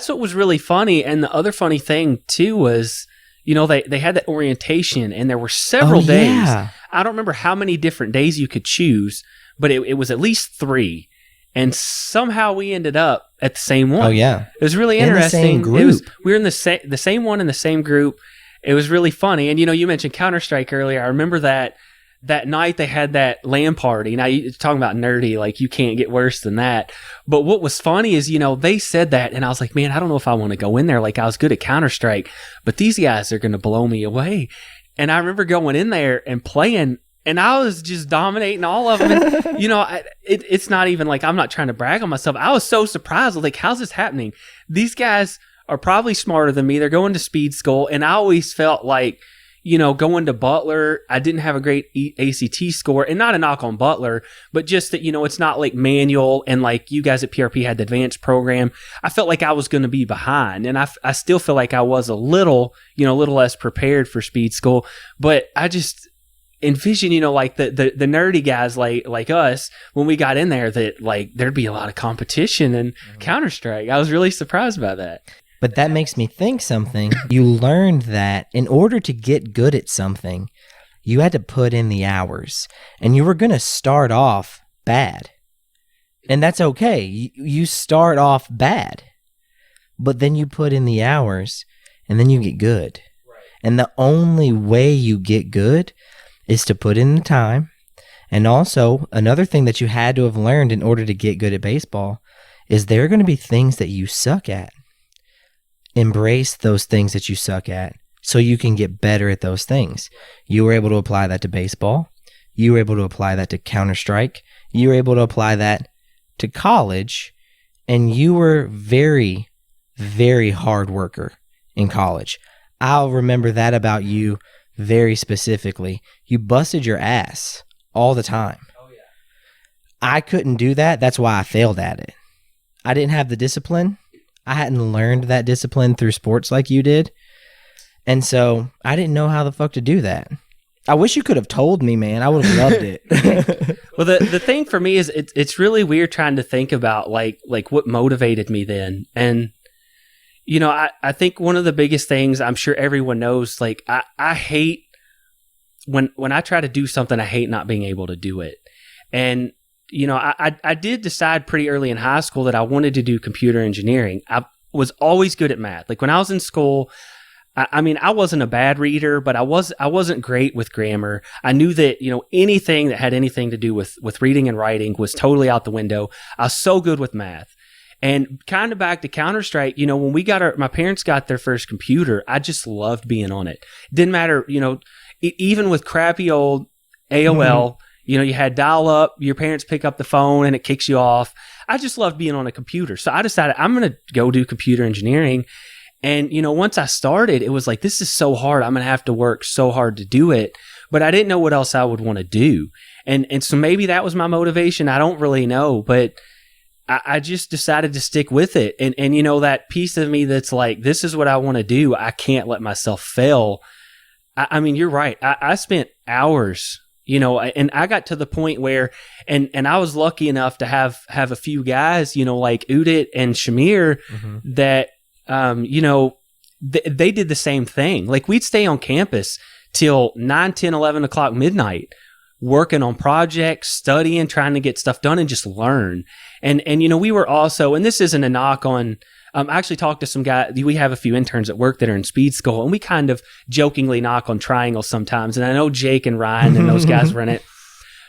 what was really funny. And the other funny thing too was, they had that orientation, and there were several days. Yeah. I don't remember how many different days you could choose, but it was at least 3. And somehow we ended up at the same one. Oh, yeah. It was really interesting. In the same group. We were in the same one in the same group. It was really funny. And, you mentioned Counter-Strike earlier. I remember that night they had that LAN party. Now, you're talking about nerdy, like you can't get worse than that. But what was funny is, they said that, and I was like, man, I don't know if I want to go in there. Like, I was good at Counter-Strike, but these guys are going to blow me away. And I remember going in there and playing, and I was just dominating all of them. And, you know, it's not even like I'm not trying to brag on myself. I was so surprised. I was like, how's this happening? These guys are probably smarter than me. They're going to speed school. And I always felt like, you know, going to Butler, I didn't have a great ACT score, and not a knock on Butler, but just that, you know, it's not like manual, and like you guys at PRP had the advanced program. I felt like I was going to be behind, and I still feel like I was a little less prepared for speed school, but I just envision, you know, like the nerdy guys like us, when we got in there, that like there'd be a lot of competition and Counter-Strike. I was really surprised by that. But that makes me think something. You learned that in order to get good at something, you had to put in the hours. And you were going to start off bad. And that's okay. You start off bad. But then you put in the hours, and then you get good. Right. And the only way you get good is to put in the time. And also, another thing that you had to have learned in order to get good at baseball is there are going to be things that you suck at. Embrace those things that you suck at so you can get better at those things. You were able to apply that to baseball. You were able to apply that to Counter-Strike. You were able to apply that to college. And you were very, very hard worker in college. I'll remember that about you very specifically. You busted your ass all the time. Oh, yeah. I couldn't do that. That's why I failed at it. I didn't have the discipline. I hadn't learned that discipline through sports like you did. And so I didn't know how the fuck to do that. I wish you could have told me, man. I would have loved it. Well, the thing for me is it's really weird trying to think about like what motivated me then. And, you know, I think one of the biggest things, I'm sure everyone knows, like I hate when I try to do something, I hate not being able to do it. And, you know, I did decide pretty early in high school that I wanted to do computer engineering. I was always good at math. Like when I was in school, I mean, I wasn't a bad reader, but I wasn't great with grammar. I knew that, you know, anything that had anything to do with reading and writing was totally out the window. I was so good with math. And kind of back to Counter-Strike, you know, when my parents got their first computer, I just loved being on it. Didn't matter, you know, even with crappy old AOL, you know, you had dial up, your parents pick up the phone and it kicks you off. I just loved being on a computer. So I decided I'm going to go do computer engineering. And, you know, once I started, it was like, this is so hard. I'm going to have to work so hard to do it. But I didn't know what else I would want to do. And so maybe that was my motivation. I don't really know. But I just decided to stick with it. And, you know, that piece of me that's like, this is what I want to do. I can't let myself fail. I mean, you're right. I spent hours, you know, and I got to the point where, and I was lucky enough to have a few guys, you know, like Udit and Shamir that, you know, they did the same thing. Like we'd stay on campus till 9, 10, 11 o'clock midnight, working on projects, studying, trying to get stuff done and just learn. And you know, we were also, and this isn't a knock on, I actually talked to some guys, we have a few interns at work that are in speed school, and we kind of jokingly knock on triangles sometimes. And I know Jake and Ryan and those guys were in it.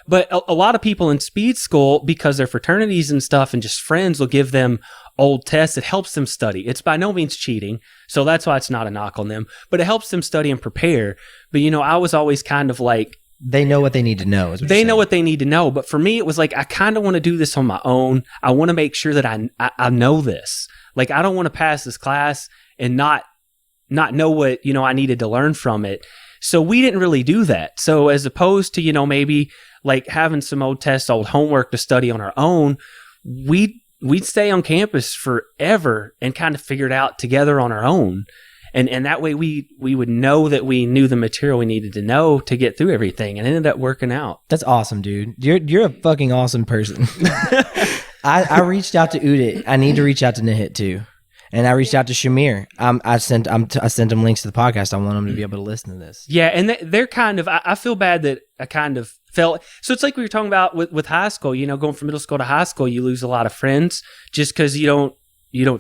But a lot of people in speed school, because they're fraternities and stuff and just friends, will give them old tests. It helps them study. It's by no means cheating, so that's why it's not a knock on them. But it helps them study and prepare. But, you know, I was always kind of like... They know what they need to know. They know what they need to know. But for me, it was like, I kind of want to do this on my own. I want to make sure that I know this. Like, I don't want to pass this class and not know what, you know, I needed to learn from it. So we didn't really do that. So as opposed to, you know, maybe like having some old tests, old homework to study on our own, we'd stay on campus forever and kind of figure it out together on our own. And that way we would know that we knew the material we needed to know to get through everything, and it ended up working out. That's awesome, dude. You're a fucking awesome person. I reached out to Udit. I need to reach out to Nahit too. And I reached out to Shamir. I sent him links to the podcast. I want him to be able to listen to this. Yeah, and they're kind of, I feel bad that I kind of felt, so it's like we were talking about with high school, you know, going from middle school to high school, you lose a lot of friends just because you don't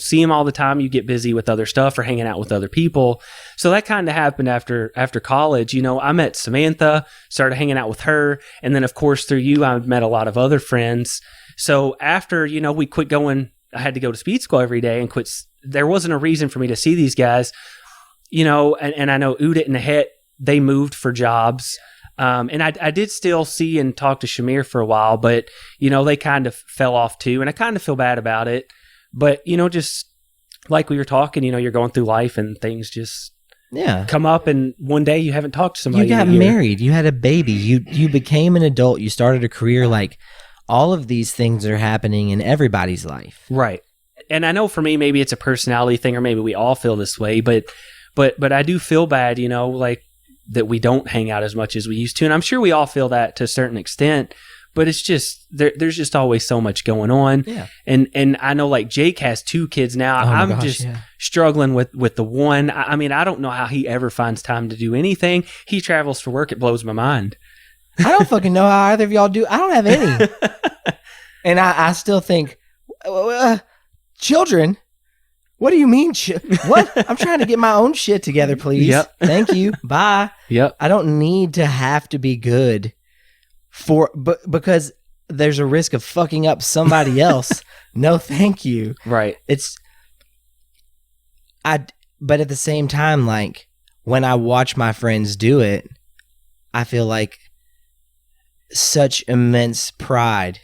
see them all the time. You get busy with other stuff or hanging out with other people. So that kind of happened after college. You know, I met Samantha, started hanging out with her. And then, of course, through you, I met a lot of other friends. So after, you know, we quit going, I had to go to speed school every day and quit. There wasn't a reason for me to see these guys, you know, and I know Udit and Nahit, they moved for jobs. And I did still see and talk to Shamir for a while, but, they kind of fell off too. And I kind of feel bad about it. But, just like we were talking, you're going through life and things just come up. And one day you haven't talked to somebody. You got married. You had a baby. You became an adult. You started a career. Like, all of these things are happening in everybody's life. Right. And I know for me, maybe it's a personality thing, or maybe we all feel this way. But I do feel bad, like, that we don't hang out as much as we used to. And I'm sure we all feel that to a certain extent, but it's just, there's just always so much going on. Yeah. And I know, like, Jake has 2 kids now. I'm struggling with the one. I mean, I don't know how he ever finds time to do anything. He travels for work. It blows my mind. I don't fucking know how either of y'all do. I don't have any. And I still think, children? What do you mean? What? I'm trying to get my own shit together, please. Yep. Thank you. Bye. Yep. I don't need to have to be good because there's a risk of fucking up somebody else. No, thank you. Right. But at the same time, like, when I watch my friends do it, I feel like such immense pride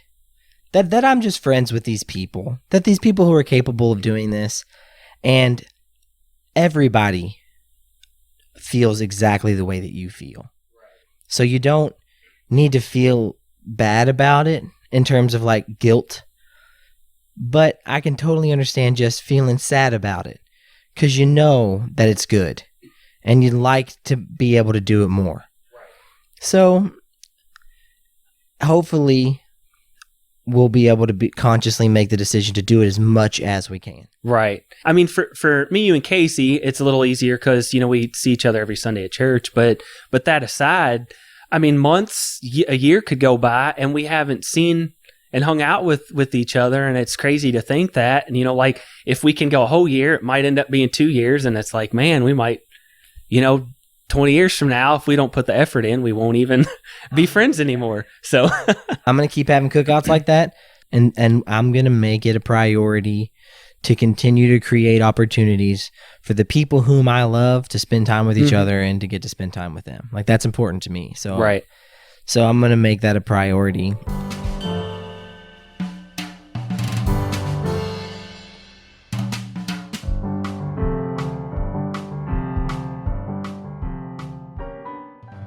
that I'm just friends with these people, that these people who are capable of doing this. And everybody feels exactly the way that you feel. So you don't need to feel bad about it in terms of, like, guilt. But I can totally understand just feeling sad about it, because you know that it's good and you'd like to be able to do it more. So hopefully we'll be able to consciously make the decision to do it as much as we can. Right. I mean, for me, you and Casey, it's a little easier because, we see each other every Sunday at church. But that aside, I mean, months, a year could go by and we haven't seen and hung out with each other. And it's crazy to think that. And, like, if we can go a whole year, it might end up being 2 years. And it's like, man, we might, 20 years from now, if we don't put the effort in, we won't even be friends anymore. So I'm going to keep having cookouts like that. And I'm going to make it a priority to continue to create opportunities for the people whom I love to spend time with each other and to get to spend time with them. Like, that's important to me. So, right. So I'm going to make that a priority.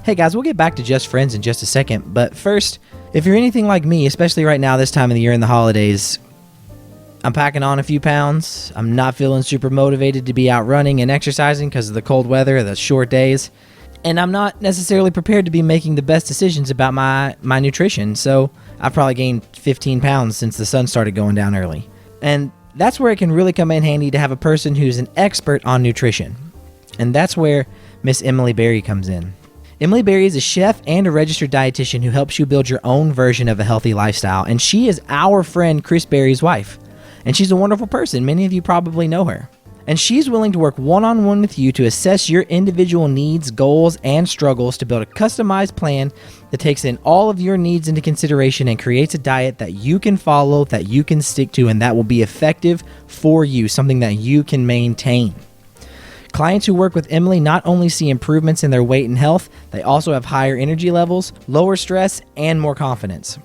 Hey guys, we'll get back to Just Friends in just a second, but first, if you're anything like me, especially right now this time of the year in the holidays, I'm packing on a few pounds. I'm not feeling super motivated to be out running and exercising because of the cold weather, the short days, and I'm not necessarily prepared to be making the best decisions about my nutrition, so I've probably gained 15 pounds since the sun started going down early. And that's where it can really come in handy to have a person who's an expert on nutrition. And that's where Miss Emily Berry comes in. Emily Berry is a chef and a registered dietitian who helps you build your own version of a healthy lifestyle, and she is our friend Chris Berry's wife. And she's a wonderful person. Many of you probably know her. And she's willing to work one-on-one with you to assess your individual needs, goals, and struggles to build a customized plan that takes in all of your needs into consideration and creates a diet that you can follow, that you can stick to, and that will be effective for you, something that you can maintain. Clients who work with Emily not only see improvements in their weight and health, they also have higher energy levels, lower stress, and more confidence.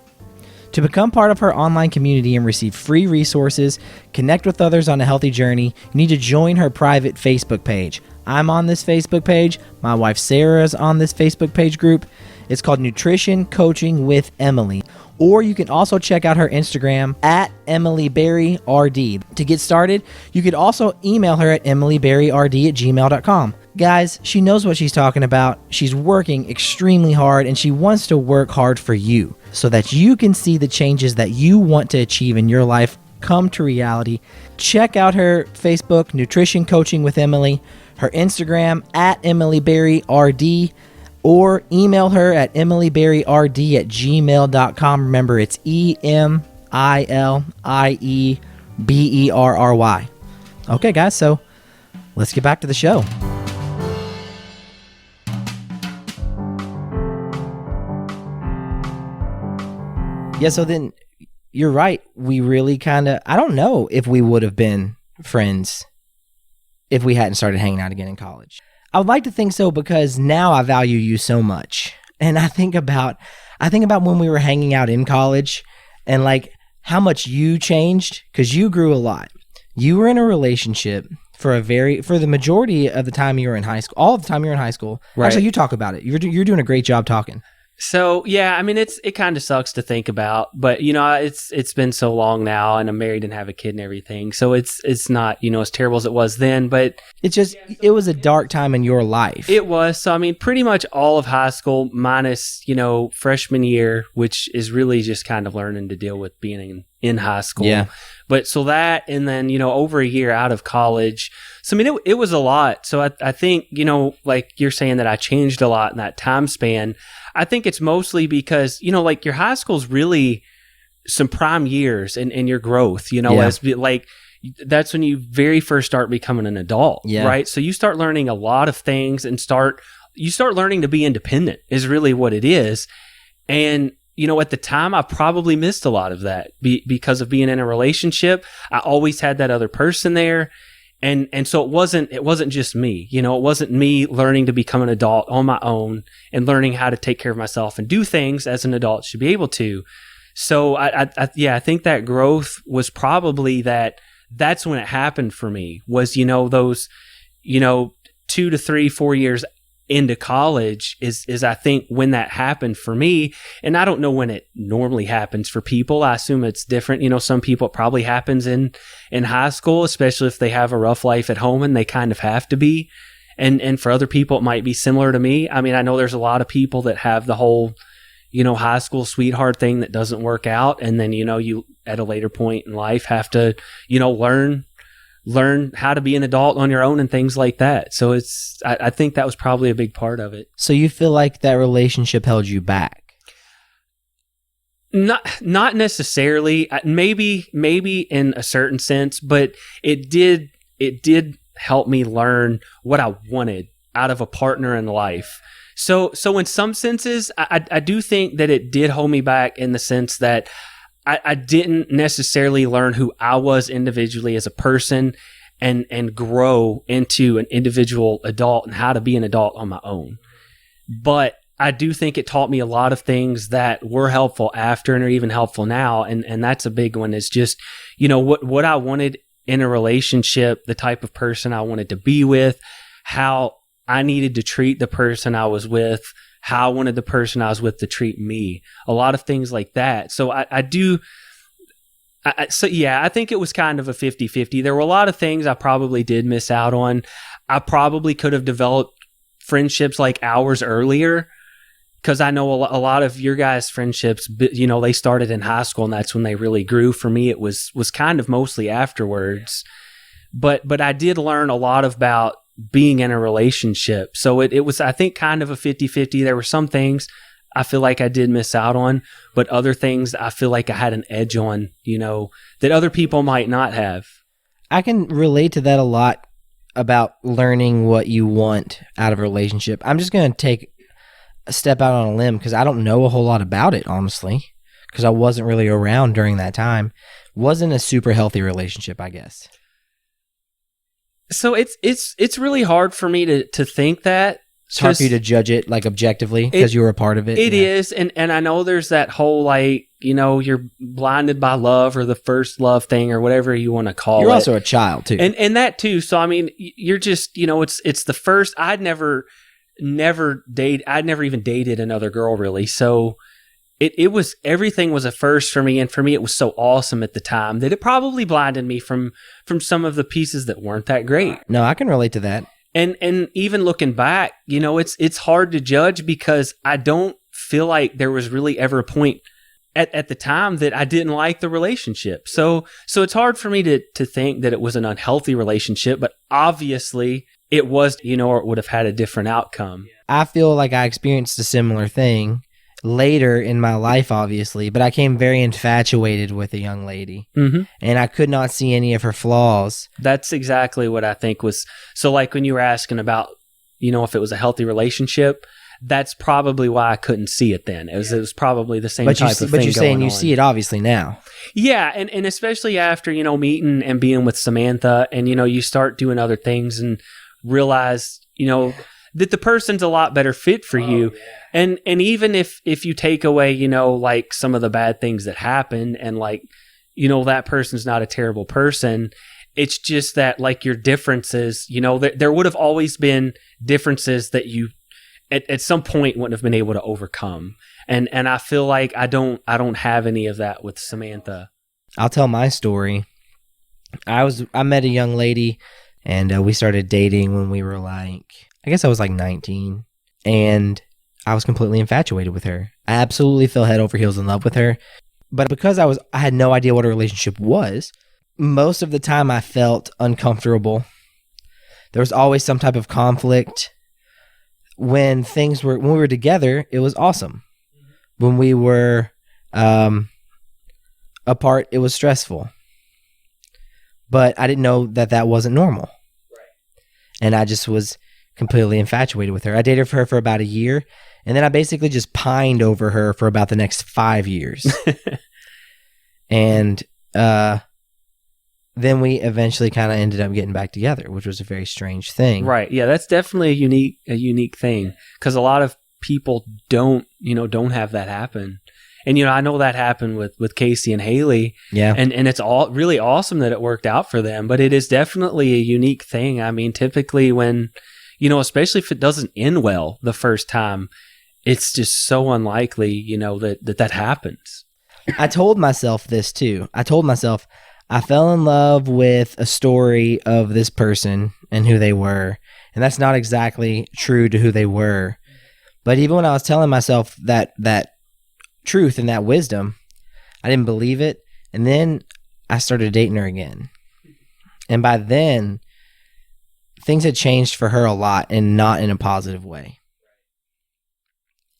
To become part of her online community and receive free resources, connect with others on a healthy journey, you need to join her private Facebook page. I'm on this Facebook page. My wife Sarah is on this Facebook page group. It's called Nutrition Coaching with Emily. Or you can also check out her Instagram at EmilyBerryRD. To get started, you could also email her at emilyberryrd@gmail.com. Guys, she knows what she's talking about. She's working extremely hard and she wants to work hard for you so that you can see the changes that you want to achieve in your life come to reality. Check out her Facebook, Nutrition Coaching with Emily, her Instagram at EmilyBerryRD, or email her at emilyberryrd@gmail.com. Remember, it's EMILIEBERRY. Okay, guys, so let's get back to the show. Yeah, so then you're right. We really kind of, I don't know if we would have been friends if we hadn't started hanging out again in college. I would like to think so because now I value you so much. And I think about when we were hanging out in college and like how much you changed because you grew a lot. You were in a relationship for the majority of the time you were in high school, all of the time you were in high school. Right. Actually, you talk about it. You're doing a great job talking. So yeah, I mean, it kind of sucks to think about, but it's been so long now, and I'm married and have a kid and everything. So it's not as terrible as it was then, but it was a dark time in your life. It was. So I mean, pretty much all of high school minus freshman year, which is really just kind of learning to deal with being in high school. Yeah. But so that, and then over a year out of college. So I mean, it was a lot. So I think like you're saying that I changed a lot in that time span. I think it's mostly because, like your high school's really some prime years in your growth, as like that's when you very first start becoming an adult, right? So you start learning a lot of things and you start learning to be independent is really what it is. And, at the time I probably missed a lot of that because of being in a relationship. I always had that other person there. And so it wasn't just me, it wasn't me learning to become an adult on my own and learning how to take care of myself and do things as an adult should be able to. So I think that growth was probably that's when it happened for me was, those, 2 to 3, 4 years into college is I think when that happened for me. And I don't know when it normally happens for people. I assume it's different. Some people it probably happens in high school, especially if they have a rough life at home and they kind of have to be. And for other people, it might be similar to me. I mean, I know there's a lot of people that have the whole, high school sweetheart thing that doesn't work out. And then, you at a later point in life have to, learn how to be an adult on your own and things like that. So I think that was probably a big part of it. So you feel like that relationship held you back? Not necessarily. Maybe in a certain sense, but it did help me learn what I wanted out of a partner in life. So in some senses, I do think that it did hold me back in the sense that I didn't necessarily learn who I was individually as a person and grow into an individual adult and how to be an adult on my own. But I do think it taught me a lot of things that were helpful after and are even helpful now. And that's a big one is just, what I wanted in a relationship, the type of person I wanted to be with, how I needed to treat the person I was with, how I wanted the person I was with to treat me, a lot of things like that. So I think it was kind of a 50-50. There were a lot of things I probably did miss out on. I probably could have developed friendships like ours earlier because I know a lot of your guys' friendships, they started in high school and that's when they really grew. For me, it was kind of mostly afterwards. But I did learn a lot about being in a relationship. So it was, I think, kind of a 50-50. There were some things I feel like I did miss out on, but other things I feel like I had an edge on, that other people might not have. I can relate to that a lot about learning what you want out of a relationship. I'm just going to take a step out on a limb because I don't know a whole lot about it, honestly, because I wasn't really around during that time. Wasn't a super healthy relationship, I guess. So it's really hard for me to think that. It's hard for you to judge it like objectively because you were a part of it. It is, and I know there's that whole like, you're blinded by love or the first love thing or whatever you want to call it. You're also a child too. And that too. So I mean, you're just, it's the first. I'd never even dated another girl really. So it was, everything was a first for me. And for me, it was so awesome at the time that it probably blinded me from some of the pieces that weren't that great. No, I can relate to that. And even looking back, it's hard to judge because I don't feel like there was really ever a point at the time that I didn't like the relationship. So it's hard for me to think that it was an unhealthy relationship, but obviously it was, or it would have had a different outcome. I feel like I experienced a similar thing later in my life, obviously, but I came very infatuated with a young lady, and I could not see any of her flaws. That's exactly what I think was. So like when you were asking about, if it was a healthy relationship, that's probably why I couldn't see it then. It was probably the same type of thing. But you're saying you on. see it obviously now. Yeah, and especially after, meeting and being with Samantha and, you start doing other things and realize, that the person's a lot better fit for you. Yeah. And even if you take away, you know, like some of the bad things that happen and like, you know, that person's not a terrible person. It's just that like your differences, you know, there would have always been differences that you at some point wouldn't have been able to overcome. And I feel like I don't have any of that with Samantha. I'll tell my story. I met a young lady and we started dating when we were like, I guess I was like 19, and I was completely infatuated with her. I absolutely fell head over heels in love with her. But because I had no idea what a relationship was, most of the time I felt uncomfortable. There was always some type of conflict. When we were together, it was awesome. When we were apart, it was stressful. But I didn't know that wasn't normal. Right. And I just was completely infatuated with her. I dated her for about a year, and then I basically just pined over her for about the next 5 years. And then we eventually kind of ended up getting back together, which was a very strange thing. Right. Yeah, that's definitely a unique thing, because a lot of people don't have that happen. And, you know, I know that happened with Casey and Haley. Yeah. And it's all really awesome that it worked out for them, but it is definitely a unique thing. I mean, typically when, you know, especially if it doesn't end well the first time, it's just so unlikely, you know, that happens. I told myself this too. I told myself I fell in love with a story of this person and who they were. And that's not exactly true to who they were. But even when I was telling myself that truth and that wisdom, I didn't believe it. And then I started dating her again. And by then, things had changed for her a lot, and not in a positive way.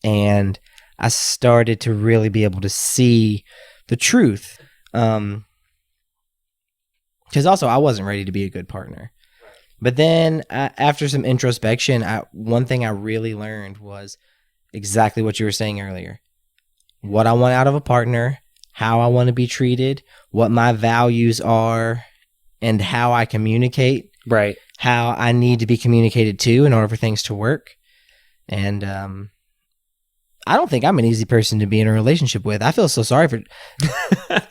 And I started to really be able to see the truth. Because also I wasn't ready to be a good partner. But then after some introspection, one thing I really learned was exactly what you were saying earlier. What I want out of a partner, how I want to be treated, what my values are, and how I communicate. Right. How I need to be communicated to in order for things to work. And I don't think I'm an easy person to be in a relationship with. I feel so sorry for...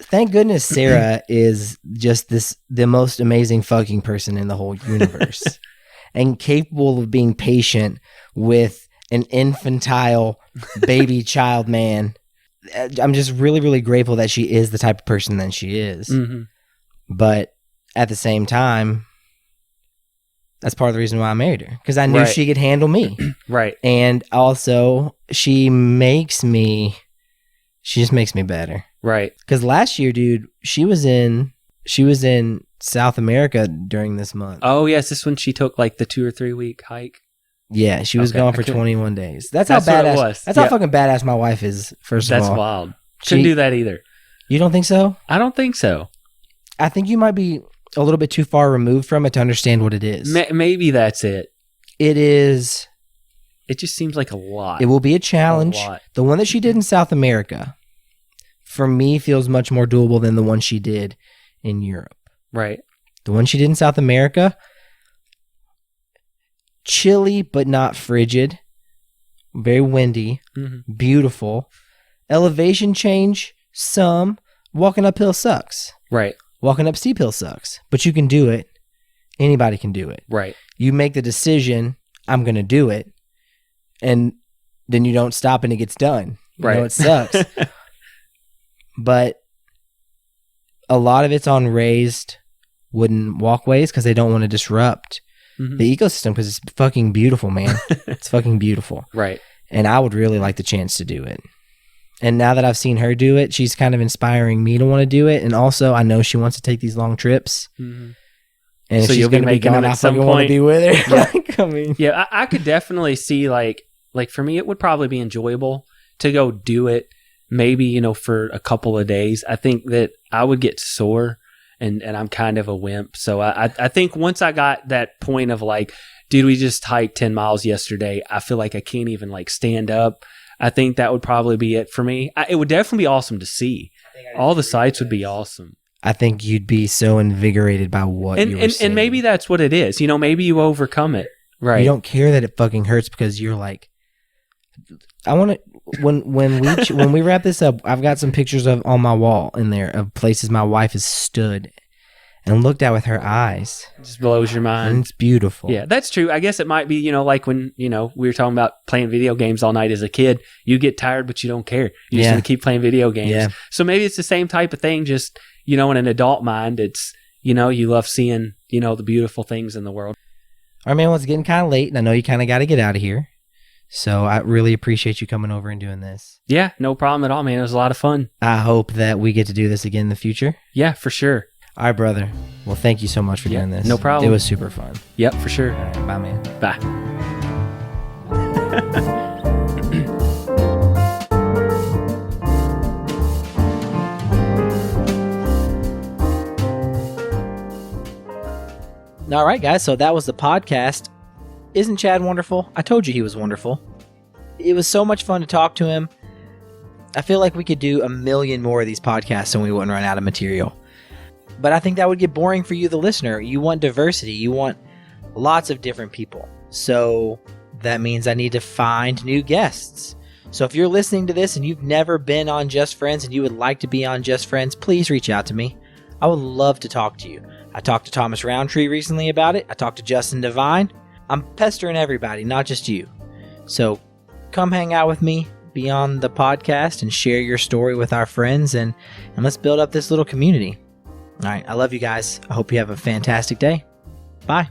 Thank goodness Sarah is just the most amazing fucking person in the whole universe. And capable of being patient with an infantile baby child man. I'm just really, really grateful that she is the type of person that she is. Mm-hmm. But at the same time, that's part of the reason why I married her. Because I knew she could handle me. Right. And also, she just makes me better. Right. Because last year, dude, she was in South America during this month. Oh, yes. This one she took like the 2 or 3 week hike. Yeah, she was gone for 21 days. That's how badass. It was. That's how fucking badass my wife is. First of all, that's wild. Shouldn't do that either. You don't think so? I don't think so. I think you might be a little bit too far removed from it to understand what it is. Maybe that's it. It is. It just seems like a lot. It will be a challenge. The one that she did in South America, for me, feels much more doable than the one she did in Europe. Right. The one she did in South America, chilly but not frigid, very windy, beautiful. Elevation change, some. Walking uphill sucks. Right. Walking up steep hill sucks. But you can do it. Anybody can do it. Right. You make the decision, I'm going to do it, and then you don't stop and it gets done. You know, it sucks. But a lot of it's on raised wooden walkways because they don't want to disrupt the ecosystem, because it's fucking beautiful, man. It's fucking beautiful. Right. And I would really like the chance to do it. And now that I've seen her do it, she's kind of inspiring me to want to do it. And also, I know she wants to take these long trips. Mm-hmm. And so if she's going to be gone, I fucking want to be with her. Yeah. Like, I mean, yeah, I could definitely see, like for me, it would probably be enjoyable to go do it. Maybe, you know, for a couple of days. I think that I would get sore. And I'm kind of a wimp. So I think once I got that point of like, dude, we just hiked 10 miles yesterday. I feel like I can't even like stand up. I think that would probably be it for me. It would definitely be awesome to see. All the sights would be awesome. I think you'd be so invigorated by what you were seeing. And maybe that's what it is. You know, maybe you overcome it. Right. You don't care that it fucking hurts because you're like, I want to. When we wrap this up, I've got some pictures of on my wall in there of places my wife has stood and looked at with her eyes. It just blows your mind. And it's beautiful. Yeah, that's true. I guess it might be, like when, we were talking about playing video games all night as a kid. You get tired, but you don't care. You just want to keep playing video games. Yeah. So maybe it's the same type of thing, just, in an adult mind, it's, you love seeing, the beautiful things in the world. All right, man, well, it's getting kind of late, and I know you kind of got to get out of here. So I really appreciate you coming over and doing this. Yeah, no problem at all, man. It was a lot of fun. I hope that we get to do this again in the future. Yeah, for sure. All right, brother. Well, thank you so much for doing this. No problem. It was super fun. Yep, for sure. All right, bye, man. Bye. All right, guys. So that was the podcast. Isn't Chad wonderful? I told you he was wonderful. It was so much fun to talk to him. I feel like we could do a million more of these podcasts and we wouldn't run out of material. But I think that would get boring for you, the listener. You want diversity. You want lots of different people. So that means I need to find new guests. So if you're listening to this and you've never been on Just Friends and you would like to be on Just Friends, please reach out to me. I would love to talk to you. I talked to Thomas Roundtree recently about it. I talked to Justin Devine. I'm pestering everybody, not just you. So come hang out with me, be on the podcast, and share your story with our friends, and let's build up this little community. All right, I love you guys. I hope you have a fantastic day. Bye.